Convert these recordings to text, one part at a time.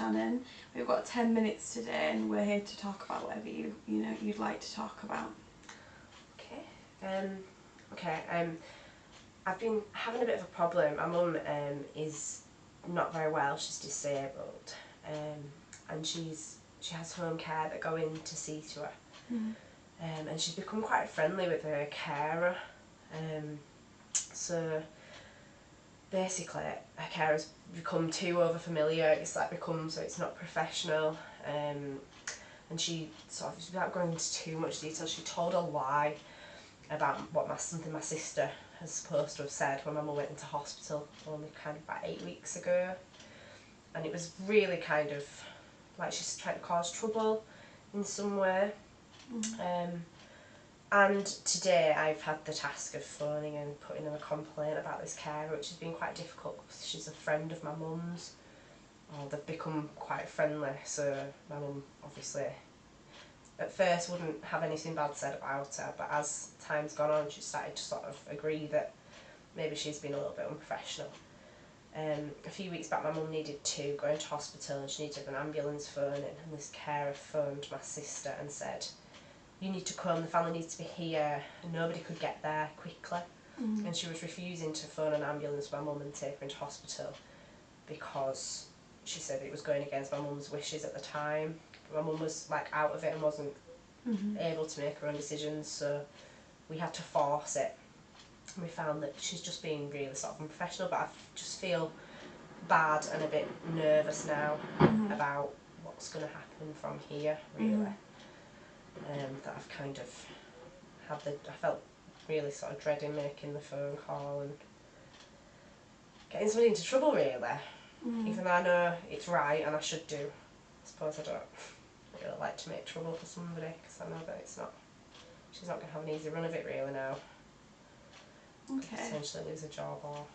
Shannon. We've got 10 minutes today and we're here to talk about whatever you'd like to talk about. I've been having a bit of a problem. My mum is not very well. She's disabled, and she has home care that go in to see to her. And she's become quite friendly with her carer. So basically, her carer's become too over familiar. It's like so it's not professional. And she sort of, without going into too much detail, she told a lie about something my sister was supposed to have said when my mum went into hospital only kind of about 8 weeks ago. And it was really kind of like she's trying to cause trouble in some way. And today I've had the task of phoning and putting in a complaint about this carer, which has been quite difficult because she's a friend of my mum's. They've become quite friendly, so my mum obviously at first wouldn't have anything bad said about her, but as time's gone on she started to sort of agree that maybe she's been a little bit unprofessional. A few weeks back my mum needed to go into hospital and she needed an ambulance phoning, and this carer phoned my sister and said, "You need to come, the family needs to be here," and nobody could get there quickly. And she was refusing to phone an ambulance for my mum and take her into hospital because she said it was going against my mum's wishes at the time. My mum was like out of it and wasn't able to make her own decisions, so we had to force it. And we found that she's just being really sort of unprofessional, but I just feel bad and a bit nervous now about what's going to happen from here, really. That I've kind of I felt really sort of dreading making the phone call and getting somebody into trouble, really. Even though I know it's right and I should do. I suppose I don't really like to make trouble for somebody because I know that she's not going to have an easy run of it really now. Okay. Potentially lose a job or,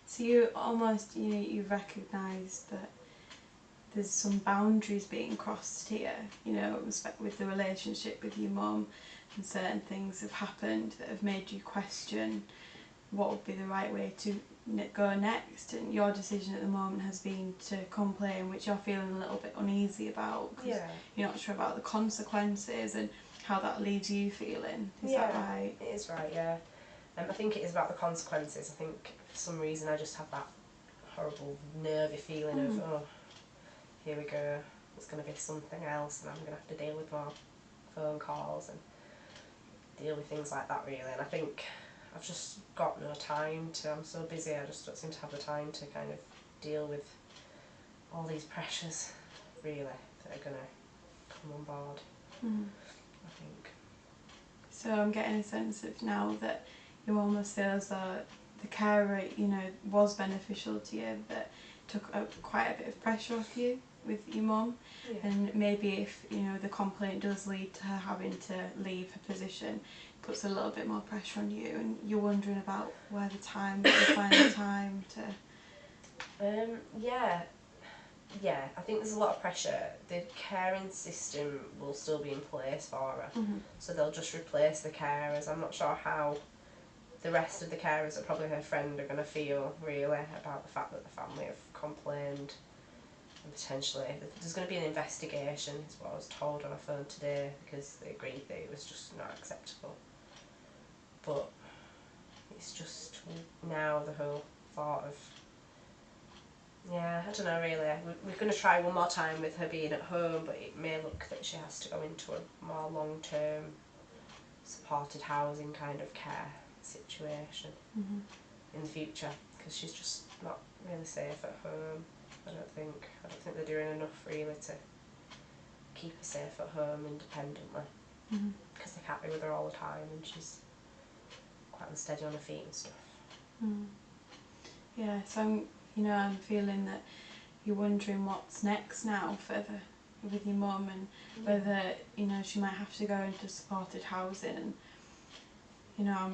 So you almost, you've recognised that there's some boundaries being crossed here, with the relationship with your mum, and certain things have happened that have made you question what would be the right way to go next, and your decision at the moment has been to complain, which you're feeling a little bit uneasy about because you're not sure about the consequences and how that leaves you feeling. Is that right? It is right, yeah. I think it is about the consequences. I think for some reason I just have that horrible nervy feeling of, oh, here we go, it's going to be something else and I'm going to have to deal with more phone calls and deal with things like that really. And I think I've just got no time to, I'm so busy, I just don't seem to have the time to kind of deal with all these pressures really that are going to come on board, I think. So I'm getting a sense of now that you almost feel as though the carer, was beneficial to you, but took quite a bit of pressure off you with your mum, and maybe if the complaint does lead to her having to leave her position, puts a little bit more pressure on you, and you're wondering about where you find the time to. I think there's a lot of pressure. The caring system will still be in place for her, so they'll just replace the carers. I'm not sure how the rest of the carers that probably her friend are going to feel really about the fact that the family have complained, and potentially there's going to be an investigation is what I was told on a phone today, because they agreed that it was just not acceptable. But it's just now the whole thought of, I don't know really, we're going to try one more time with her being at home, but it may look that she has to go into a more long-term supported housing kind of care situation in the future, because she's just not really safe at home. I don't think they're doing enough really to keep her safe at home independently, because they can't be with her all the time and she's quite unsteady on her feet and stuff. Yeah, so I'm feeling that you're wondering what's next now with your mum, and whether she might have to go into supported housing, and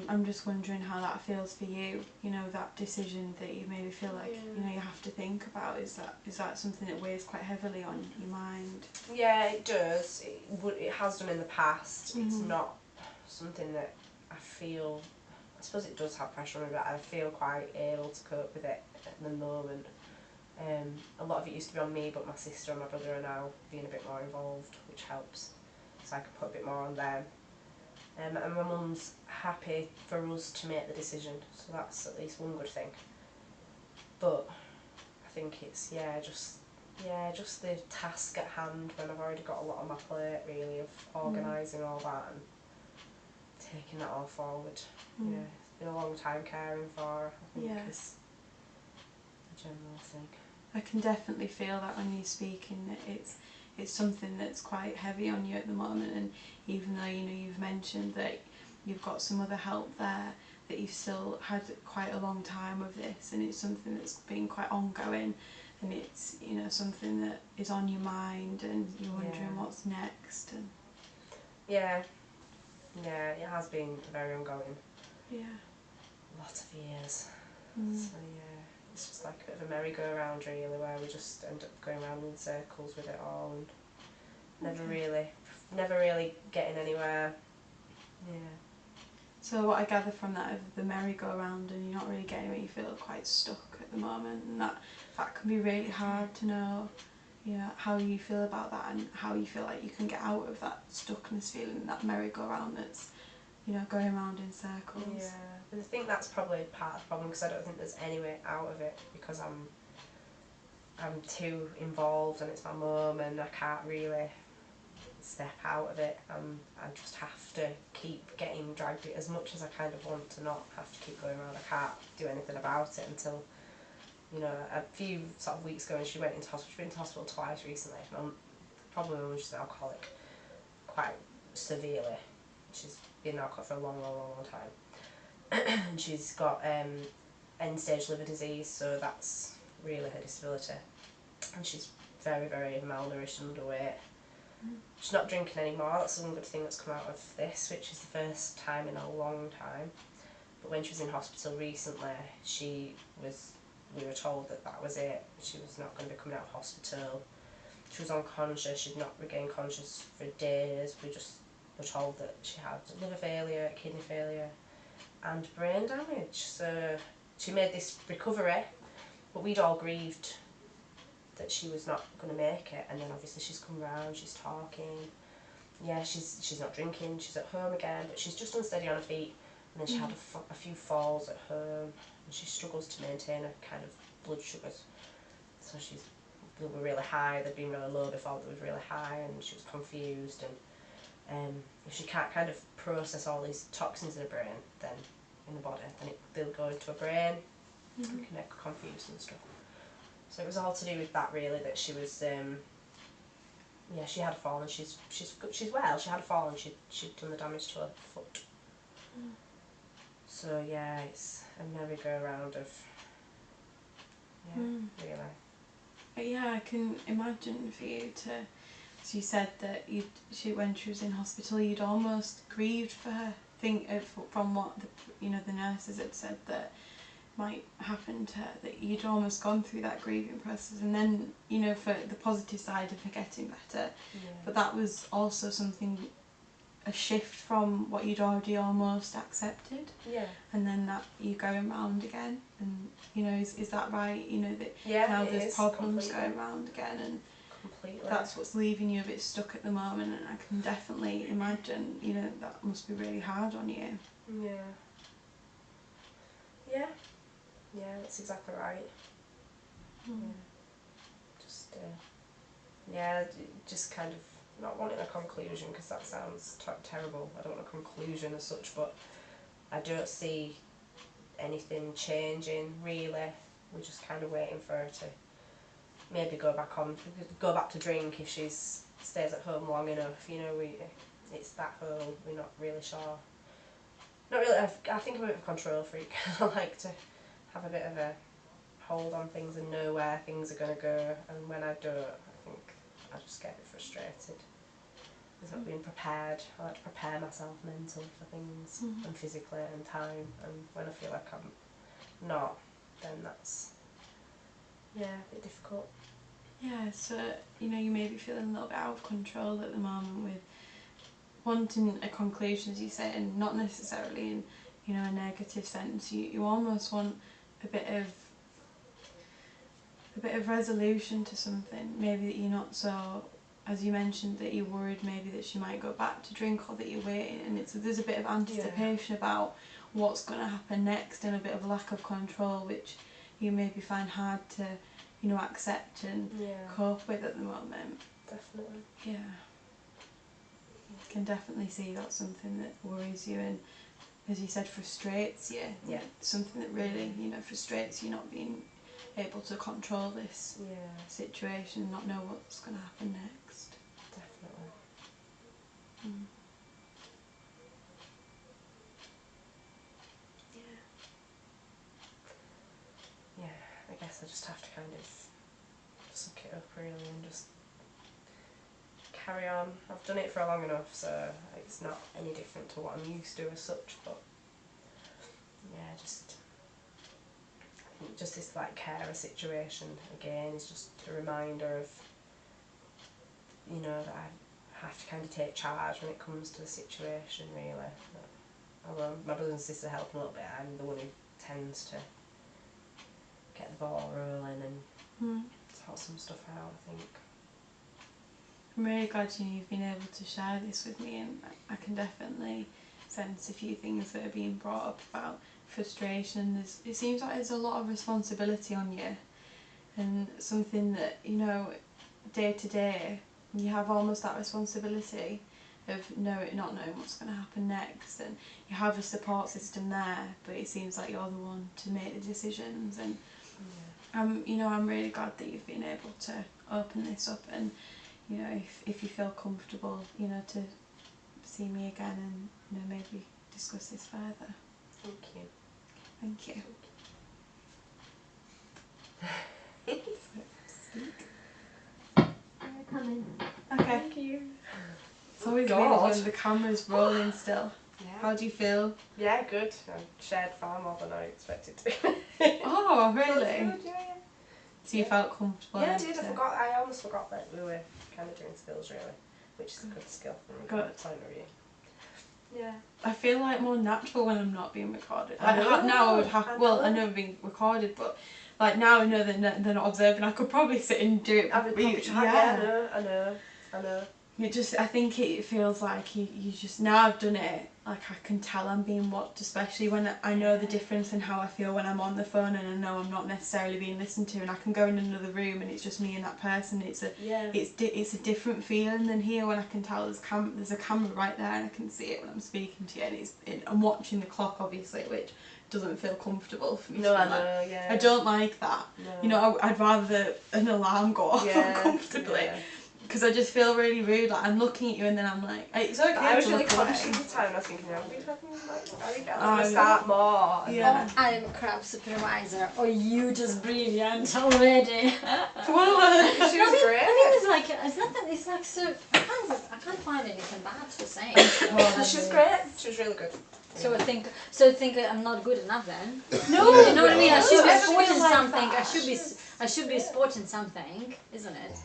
I'm just wondering how that feels for you, that decision that you maybe feel like you have to think about. Is that something that weighs quite heavily on your mind? Yeah, it does. It has done in the past. It's not something that I feel, I suppose it does have pressure on me, but I feel quite able to cope with it at the moment. A lot of it used to be on me, but my sister and my brother are now being a bit more involved, which helps, so I can put a bit more on them. And my mum's happy for us to make the decision, so that's at least one good thing. But I think it's just the task at hand when I've already got a lot on my plate, really, of organising all that and taking that all forward. Yeah, it's been a long time caring for her, I think, is the general thing. I can definitely feel that when you're speaking, that it's something that's quite heavy on you at the moment, and even though you've mentioned that you've got some other help there, that you've still had quite a long time of this, and it's something that's been quite ongoing, and it's something that is on your mind, and you're wondering what's next. And it has been very ongoing. Yeah. Lots of years. So it's just like a bit of a merry-go-round, really, where we just end up going around in circles with it all and never really getting anywhere. Yeah. So what I gather from that is the merry-go-round, and you're not really getting where you feel quite stuck at the moment, and that can be really hard to know, how you feel about that, and how you feel like you can get out of that stuckness feeling, that merry-go-round that's going around in circles. Yeah, but I think that's probably part of the problem, because I don't think there's any way out of it, because I'm too involved and it's my mum and I can't really step out of it. I just have to keep getting dragged as much as I kind of want to not have to keep going around. I can't do anything about it until, a few sort of weeks ago when she went into hospital. She's been to hospital twice recently. Probably when she's an alcoholic, quite severely. She's been an alcoholic for a long time. And she's got end-stage liver disease, so that's really her disability. And she's very, very malnourished and underweight. She's not drinking anymore. That's one good thing that's come out of this, which is the first time in a long time. But when she was in hospital recently, we were told that was it. She was not going to be coming out of hospital. She was unconscious. She'd not regained consciousness for days. We just were told that she had liver failure, kidney failure, and brain damage. So she made this recovery, but we'd all grieved that she was not going to make it. And then obviously she's come round, she's talking. Yeah, she's not drinking, she's at home again, but she's just unsteady on her feet. And then she had a few falls at home, and she struggles to maintain her kind of blood sugars. So they were really high, they'd been really low before, they were really high, and she was confused. And if she can't kind of process all these toxins in the brain, then in the body, then they'll go into her brain and can make her confused and stuff. So it was all to do with that, really, that she was, she had a fall, and she's well. She had a fall and she'd done the damage to her foot. So yeah, it's a merry-go-round of, really. But yeah, I can imagine for you to, as you said that when she was in hospital, you'd almost grieved for her. From what the nurses had said that might happen to her, that you'd almost gone through that grieving process, and then for the positive side of her getting better. But that was also a shift from what you'd already almost accepted. And then that you going round again, and is that right? That now there's problems going round again, and that's what's leaving you a bit stuck at the moment. And I can definitely imagine that must be really hard on you. Yeah, that's exactly right. Just kind of not wanting a conclusion, because that sounds terrible. I don't want a conclusion as such, but I don't see anything changing, really. We're just kind of waiting for her to maybe go back to drink if she stays at home long enough. It's that whole, we're not really sure. Not really. I think I'm a bit of a control freak. I like to have a bit of a hold on things and know where things are going to go, and when I don't, I think I just get a bit frustrated. It's not being prepared. I like to prepare myself mentally for things, and physically and time, and when I feel like I'm not, then that's a bit difficult. Yeah, so you may be feeling a little bit out of control at the moment with wanting a conclusion, as you say, and not necessarily in a negative sense. You almost want a bit of a bit of resolution to something. Maybe that you're not so, as you mentioned, that you're worried maybe that she might go back to drink, or that you're waiting, and there's a bit of anticipation about what's going to happen next, and a bit of lack of control, which you maybe find hard to, you know, accept and cope with at the moment. Definitely. Yeah. I can definitely see that's something that worries you and, as you said, frustrates you. Yeah. Something that really, you know, frustrates you, not being able to control this situation, not know what's going to happen next. Definitely. Mm. Yeah, I guess I just have to kind of suck it up really and just carry on. I've done it for long enough, so it's not any different to what I'm used to as such, but yeah, just this like carer situation again is just a reminder of, you know, that I have to kind of take charge when it comes to the situation really. Although my brothers and sisters help a little bit, I'm the one who tends to get the ball rolling and sort some stuff out, I think. I'm really glad you've been able to share this with me, and I can definitely sense a few things that are being brought up about frustration. It seems like there's a lot of responsibility on you, and something that, you know, day to day you have almost that responsibility of not knowing what's going to happen next, and you have a support system there, but it seems like you're the one to make the decisions. And I'm really glad that you've been able to open this up, and, you know, if you feel comfortable, you know, to see me again and, you know, maybe discuss this further. Thank you. Thank you. I'm coming. Okay. Thank you. It's always weird when the camera's rolling still. Yeah. How do you feel? Yeah, good. I shared far more than I expected to. Oh, really? That's good, yeah. So you felt comfortable? Yeah, I did. I almost forgot that we were kind of doing skills really, which is a good skill from a point of view. Yeah. I feel like more natural when I'm not being recorded. I know. Now I would have. Well, I know being recorded, but like now I know they're not observing. I could probably sit and do it. Have a proper chat. Yeah, I know. I think it feels like you just, now I've done it, like I can tell I'm being watched, especially when I know the difference in how I feel when I'm on the phone and I know I'm not necessarily being listened to, and I can go in another room and it's just me and that person. It's a different feeling than here, when I can tell there's a camera right there and I can see it when I'm speaking to you, and I'm watching the clock obviously, which doesn't feel comfortable for me. No, I know, yeah. I don't like that. No. You know, I'd rather an alarm go off uncomfortably. Yeah. Because I just feel really rude, like I'm looking at you and then I'm like, it's okay. I was to really look away. conscious at the time, I was thinking, are we talking like, are we going to start more? Yeah. Oh, I'm a crab supervisor, or you just brilliant already. Well, she was great. I mean, it's like, it's not that, it's like, so, I can't find anything bad to say. She was great, she was really good. So I think I'm not good enough then. No, you know what I mean. I should be I sporting feel like something. that. I should be sporting something, isn't it?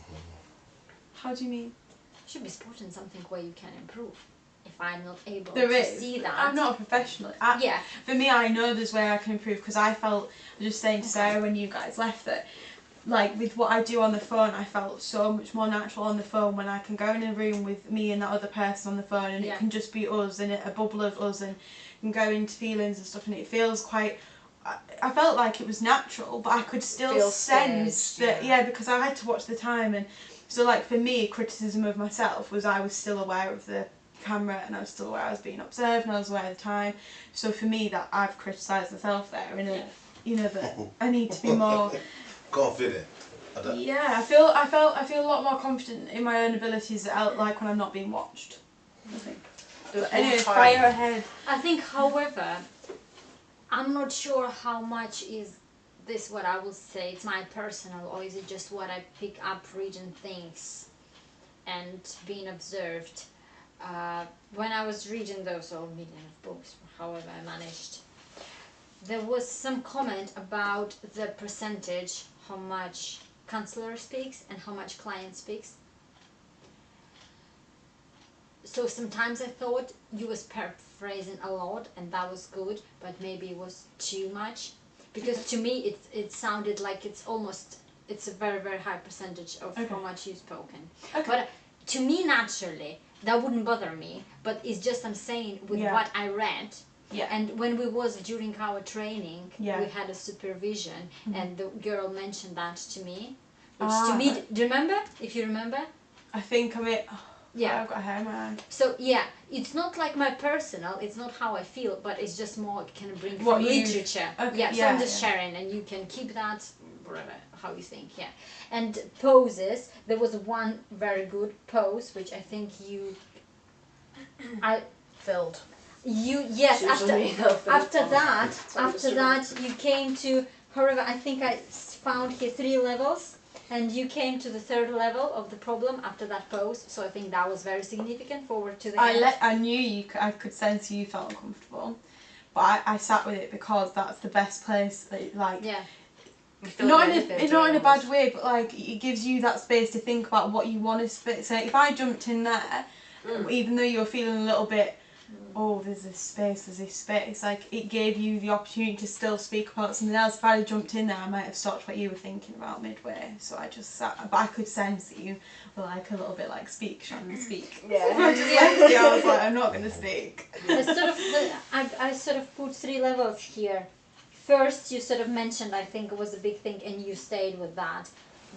How do you mean? I should be sporting something where you can improve. If I'm not able There to is. see that. I'm not a professional. Yeah. For me, I know there's where I can improve, because I was just saying to Sarah when you guys left that, like with what I do on the phone, I felt so much more natural on the phone when I can go in a room with me and that other person on the phone, and it can just be us and a bubble of us, and can go into feelings and stuff, and it feels quite. I felt like it was natural, but I could still sense staged, that, because I had to watch the time, and so like for me, criticism of myself was I was still aware of the camera and I was still aware I was being observed and I was aware of the time. So for me, that I've criticised myself there, and that I need to be more confident. Yeah, I feel a lot more confident in my own abilities, like when I'm not being watched, I think. But anyway, fire ahead. I think, however, I'm not sure how much is this what I will say, it's my personal, or is it just what I pick up reading things and being observed. When I was reading those million of books, however I managed, there was some comment about the percentage, how much counselor speaks and how much client speaks. So sometimes I thought you was paraphrasing a lot, and that was good, but maybe it was too much, because to me it sounded like it's almost it's a very, very high percentage of Okay. how much you've spoken. Okay. But to me, naturally, that wouldn't bother me. But it's just I'm saying with Yeah. what I read. Yeah. And when we was during our training, Yeah. we had a supervision, and the girl mentioned that to me. Which Ah. to me, do you remember? If you remember? I think I'm it. Oh, Yeah. I've got hair in my eye. So yeah, it's not like my personal, it's not how I feel, but it's just more kind of bring What from you- literature. okay, Yeah, so yeah, I'm just yeah. sharing, and you can keep that whatever how you think. Yeah, and poses. There was one very good pose which I think Filled. yes It's after usually a filled after pose. that So I'm after just that you came to however I think I found here 3 levels. And you came to the 3rd level of the problem after that pose, so I think that was very significant. Forward to the end. I knew you. I could sense you felt uncomfortable, but I sat with it because that's the best place. Like, Yeah. not in a bad way, but like it gives you that space to think about what you want to say. If I jumped in there, even though you were feeling a little bit, oh, there's this space, like it gave you the opportunity to still speak about something else. If I had jumped in there, I might have stopped what you were thinking about midway. So I just sat, but I could sense that you were like a little bit like, speak, Shannon, speak. Yeah. I just left you, I was like, I'm not going to speak. I sort of put 3 levels here. First, you sort of mentioned, I think it was a big thing, and you stayed with that.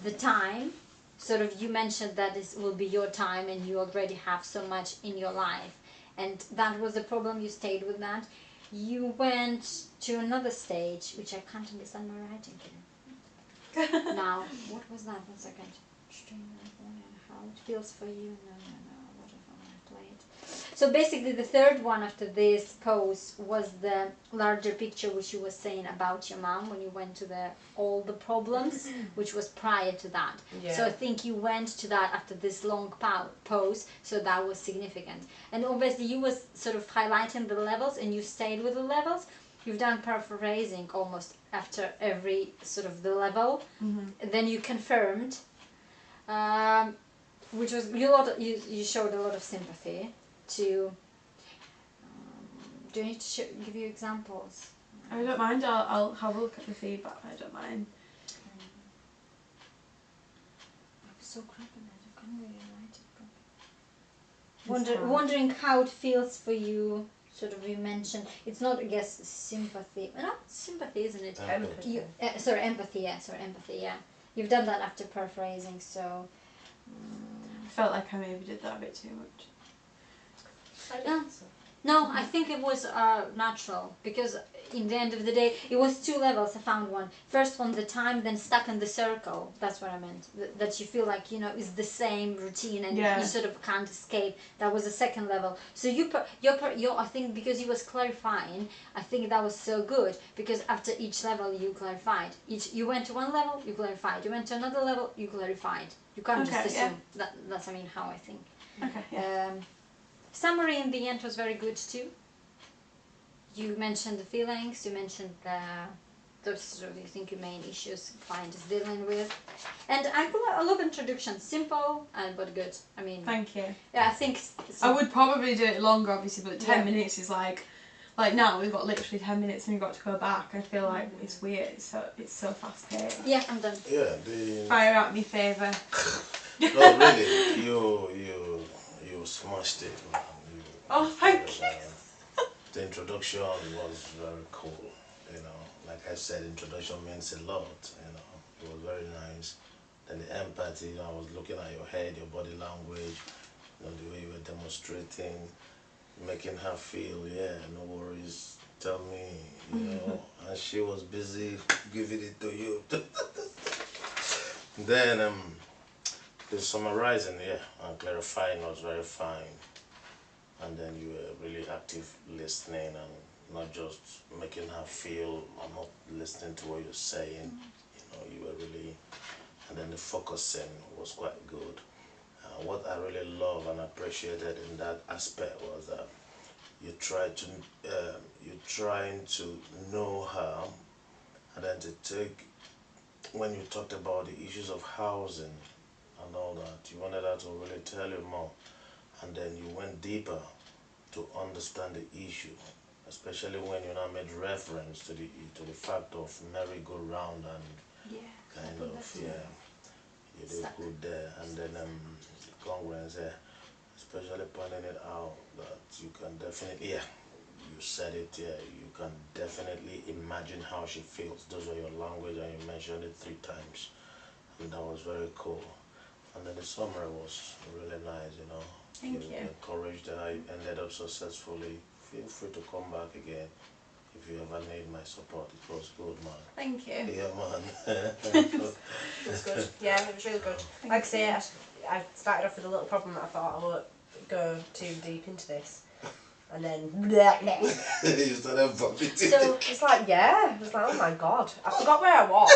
The time, sort of, you mentioned that this will be your time, and you already have so much in your life, and that was the problem. You stayed with that. You went to another stage, which I can't understand my writing here. Now, what was that? 1 second. How it feels for you? No. What if I play it? So basically, the 3rd one after this pose was the larger picture, which you were saying about your mom when you went to all the problems, which was prior to that. Yeah. So I think you went to that after this long pose, so that was significant. And obviously, you was sort of highlighting the levels, and you stayed with the levels. You've done paraphrasing almost after every sort of the level. And then you confirmed, which was you showed a lot of sympathy to. Do you need to give you examples? I don't mind. I'll have a look at the feedback. I don't mind. I'm so crappy at it. I can't really write it properly. Wondering how it feels for you. Sort of, you mentioned it's not, I guess, sympathy. Not sympathy, isn't it? Empathy. Empathy. Yeah. You've done that after paraphrasing, so. I felt like I maybe did that a bit too much. No, I think it was natural, because in the end of the day, it was 2 levels. I found one. First one, the time, then stuck in the circle. That's what I meant. That you feel like, it's the same routine, and Yeah. you sort of can't escape. That was the 2nd level. So I think because you was clarifying, I think that was so good, because after each level you clarified. You went to one level, you clarified. You went to another level, you clarified. You can't just assume. That's how I think. Okay. Yeah. Summary in the end was very good too. You mentioned the feelings, you mentioned those sort of, you think, your main issues client is dealing with. And I love introduction, simple but good. I mean, Thank you. yeah, I think I would probably do it longer, obviously, but 10 Yeah. minutes is like now we've got literally 10 minutes and we've got to go back. I feel like it's weird. It's so fast paced. Yeah, I'm done. Yeah, Fire out me favour. no, really, you smashed it, man. Oh, thank you. The introduction was very cool, Like I said, introduction means a lot, It was very nice. Then the empathy, I was looking at your head, your body language, the way you were demonstrating, making her feel, yeah, no worries, tell me, and she was busy giving it to you. Then the summarizing, and clarifying was very fine. And then you were really active listening and not just making her feel I'm not listening to what you're saying. You were really, and then the focusing was quite good. What I really love and appreciated in that aspect was that you're trying to know her, and then to take, when you talked about the issues of housing and all that, you wanted her to really tell you more, and then you went deeper to understand the issue, especially when you now made reference to the fact of merry-go-round and Yeah. kind But of, that's yeah. You do Stuck. good there, and then congruence, yeah, especially pointing it out that you can definitely, yeah, you said it, yeah, you can definitely imagine how she feels. Those are your language, and you mentioned it 3 times, and that was very cool. And then the summary was really nice, you know. Thank you. Encouraged that I ended up successfully. Feel free to come back again if you ever need my support. It was good, man. Thank you. Yeah, man. It was good. Yeah, it was really good. Thank Like I say, you. I started off with a little problem that I thought I won't go too deep into this. And then, You started vomiting. So it's like, yeah. It was like, oh my god. I forgot where I was.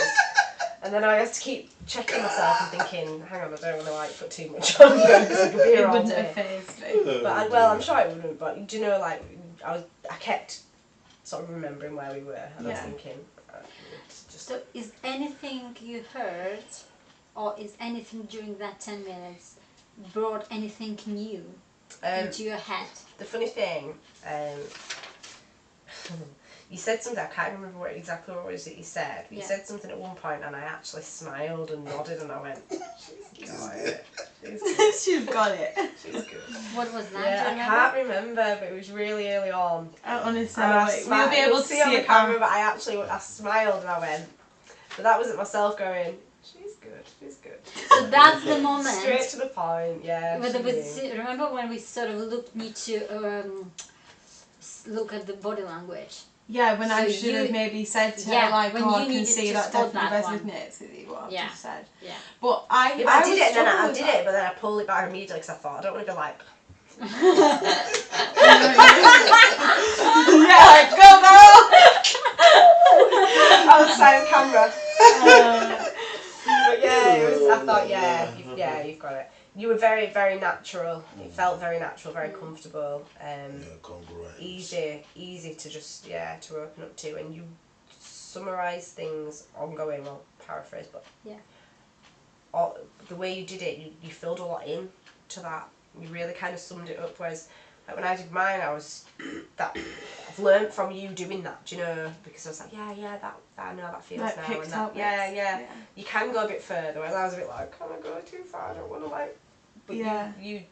And then I had to keep checking myself and thinking, hang on, I don't want to like put too much on because I could be It here all wouldn't have day. phased me. But well, I'm sure it wouldn't. But do you know, like I kept sort of remembering where we were, and I was Yeah. thinking, it's just So is anything you heard, or is anything during that 10 minutes brought anything new into your head? the funny thing. You said something, I can't remember exactly what it was that you said, but you Yeah. said something at one point and I actually smiled and nodded and I went, she's got it. She's good. She's got it. She's good. What was that? Yeah, Do I you can't remember, but it was really early on. Honestly, And I we'll smiled. be able to See on see the it camera, back. but I smiled and I went, but that wasn't myself going, she's good, she's good. So that's the moment. Straight to the point, yeah. With she the, knew. remember when we sort of need to look at the body language? Yeah, when I So should have maybe said to Yeah, her, like, when oh, you I can needed see to that spot definitely that one. resonates with you, what I've Yeah. just said. Yeah. But Yeah, but I did would it, and then struggle I with did that. it, but then I pulled it back immediately because I thought I don't want to be like. Yeah, like, go girl! Outside camera. But yeah, it was, I thought, you've got it. You were very, very natural. It felt very natural, very comfortable. Yeah, congruence. Easy to just, to open up to. And you summarise things ongoing, well, paraphrase, but the way you did it, you filled a lot in to that. You really kind of summed it up, whereas like when I did mine, I've learnt from you doing that, do you know, because I was like, that I know that feels Like now, picked and that, up yeah. You can go a bit further, whereas I was a bit like, can I go too far? I don't want to but Yeah. you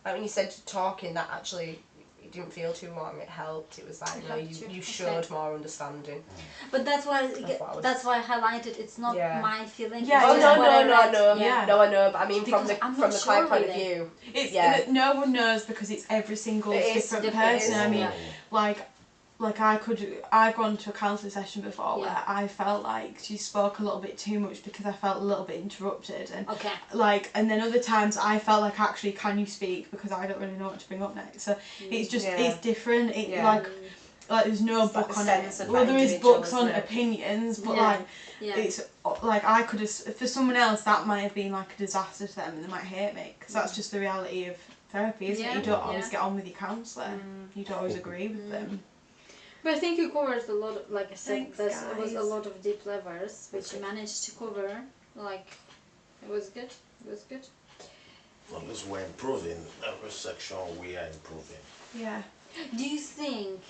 like when you said talking, that actually it didn't feel too long. It helped. It was like It helped you. you showed more understanding. But that's why That's I highlighted. It's not my feeling. Yeah, it's Oh just what I read. no. Yeah. No, I know, but I mean Because I'm from not the sure client point of really. view. It's no one knows because it's every single It is different different, person. isn't I mean, it? like I've gone to a counselling session before Yeah. where I felt like she spoke a little bit too much because I felt a little bit interrupted, and Okay. and then other times I felt like, actually, can you speak, because I don't really know what to bring up next. So it's just it's different. Like there's no It's like book the on sense it. of Well, that there is individual, books on isn't it? opinions, but Yeah. it's like I could have, for someone else that might have been like a disaster to them and they might hate me, because that's just the reality of therapy, isn't it? You don't always get on with your counsellor. You don't always agree with them. But I think you covered a lot. Like I said, Thanks, it was a guys. lot of deep levels which you managed to cover. Like, it was good. It was good. Well, as we're improving, every section we are improving. Yeah. Do you think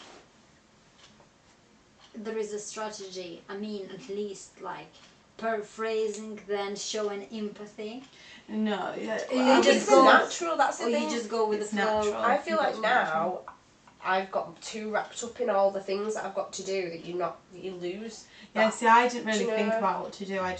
there is a strategy? I mean, at least like paraphrasing, then showing empathy. No, yeah. You just It's go natural. That's the or thing. you just go with It's the flow. natural. I feel like It's now I've got too wrapped up in all the things that I've got to do that you lose. Yeah, see, I didn't really Do you think know? about what to do. I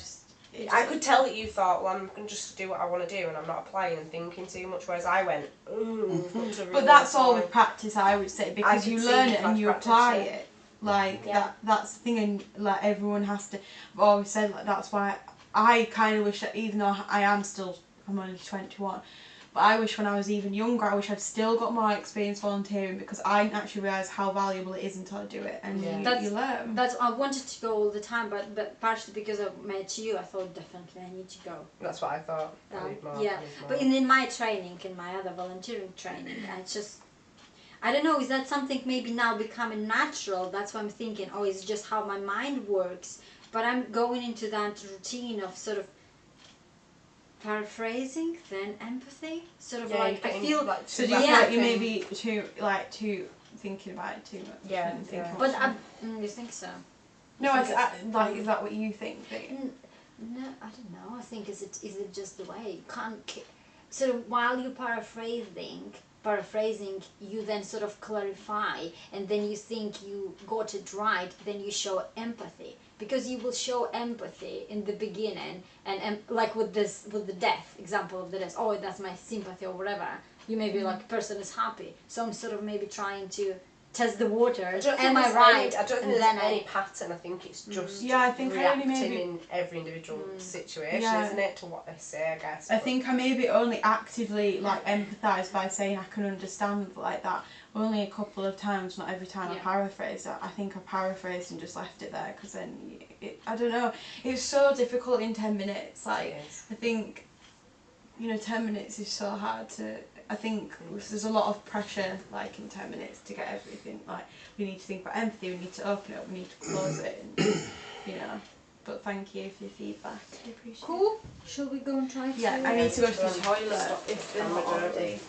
could tell that you thought, well, I'm going to just do what I want to do and I'm not applying and thinking too much, whereas I went, ooh. But that's all with practice, I would say, because could you see learn you've it had and you practice, apply yeah. it. Like, Yeah. that's the thing, and like everyone has to. I've always said, like, that's why I kind of wish that, even though I'm only 21, but I wish when I was even younger, I wish I'd still got more experience volunteering, because I didn't actually realise how valuable it is until I do it, and you learn. That's I wanted to go all the time, but partially because I met you, I thought definitely I need to go. That's what I thought. I need more, I need more. But in my training, in my other volunteering training, I don't know, is that something maybe now becoming natural? That's what I'm thinking. Oh, it's just how my mind works. But I'm going into that routine of sort of paraphrasing, then empathy. Sort of like, I feel... Like, So do you feel like you may be too thinking about it too much? Yeah, and thinking yeah. But about you think so? No, like, is that what you think? No, I don't know. I think is it just the way you can't. Sort of while you're paraphrasing, you then sort of clarify, and then you think you got it right. Then you show empathy, because you will show empathy in the beginning, and like with the death example of the death. Oh, that's my sympathy or whatever. You may be like, person is happy, so I'm sort of maybe trying to test the waters. Am I right? I don't think there's any pattern. I think it's just I think reacting I only in every individual situation, isn't it, to what they say, I guess. I think I maybe only actively like empathise by saying I can understand like that. Only a couple of times, not every time I paraphrased that. I think I paraphrased and just left it there, because then I don't know. It's so difficult in 10 minutes. Like, I think, 10 minutes is so hard to. I think there's a lot of pressure, like, in 10 minutes to get everything. Like, we need to think about empathy, we need to open it up, we need to close it, and, But thank you for your feedback. I appreciate it. Cool. Shall we go and try to? Yeah, I need to go to the toilet if they're not already.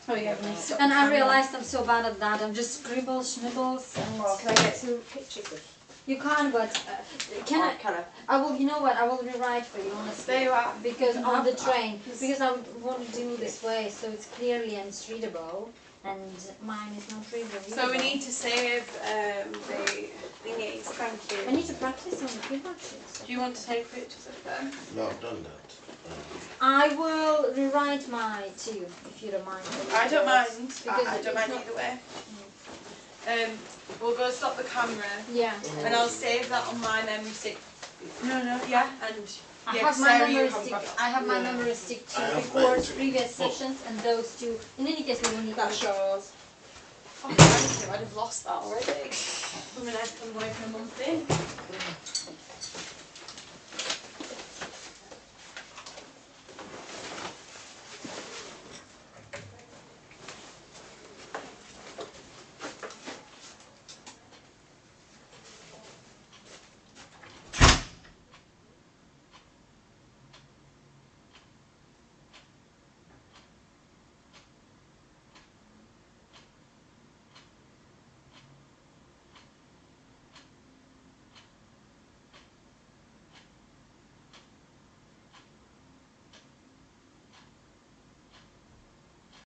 Oh yeah, we need to stop. And I realised I'm so bad at that. I'm just scribbles, schnibbles, and. Can I get some pictures? You can, but can I? I will. You know what? I will rewrite for you, honestly. There you are. Because on the train, because I want to do this way, so it's clearly and it's readable, and mine is not readable. So we need to save the thingies. Thank I you. need to practice on the keyboard sheets. Do you want to take pictures of them? No, I've done that. I will rewrite mine too, if you don't mind. I don't mind. Because I don't mind either way. We'll go stop the camera. Yeah. And I'll save that on my memory stick. No, yeah. And I yeah, have my Sarah, you memory have stick. got- I have my memory stick to I have record mine too. previous sessions, and those two. In any case, we will need That to. shows. Oh, thank you. I'd have lost that already. I'm away for a month in.